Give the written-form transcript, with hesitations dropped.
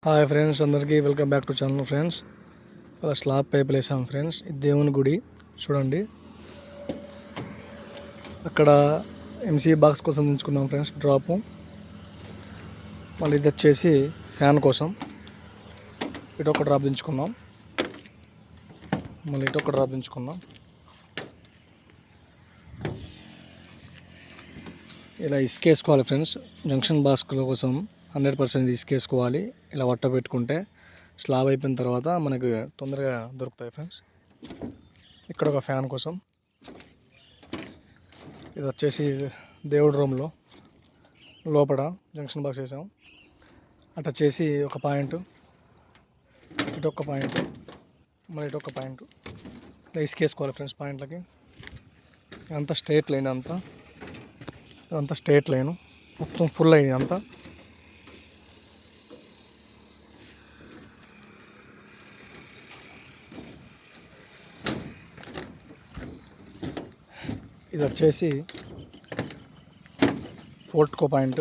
Hi friends, అందరికీ welcome back to channel. Friends, ఇలా slab పైపులు వేసాం ఫ్రెండ్స్. ఇది దేవుని గుడి చూడండి. అక్కడ ఎంసీ బాక్స్ కోసం దించుకున్నాం ఫ్రెండ్స్, డ్రాపు. మళ్ళీ ఇది వచ్చేసి ఫ్యాన్ కోసం ఇటు ఒక డ్రాప్ దించుకున్నాం. మళ్ళీ ఇటు ఒక డ్రాప్ దించుకున్నాం. ఇలా ఇసుక వేసుకోవాలి ఫ్రెండ్స్. జంక్షన్ బాక్స్ల కోసం 100% ఇసుక వేసుకోవాలి. ఇలా వట్ట పెట్టుకుంటే స్లాబ్ అయిపోయిన తర్వాత మనకు తొందరగా దొరుకుతాయి ఫ్రెండ్స్. ఇక్కడ ఒక ఫ్యాన్ కోసం, ఇది వచ్చేసి దేవుడి రూమ్లో లోపల జంక్షన్ బాక్స్ వేసాం. అటు వచ్చేసి ఒక పాయింట్, ఇటు ఒక పాయింట్, మరి ఇటు ఒక పాయింట్. ఇలా ఇసుక వేసుకోవాలి ఫ్రెండ్స్ పాయింట్లకి. ఇదంతా స్ట్రేట్ లైన్, ఇదంతా స్ట్రేట్ లైను మొత్తం ఫుల్ అయింది అంతా. ఇది వచ్చేసి ఫోర్ట్కో పాయింట్.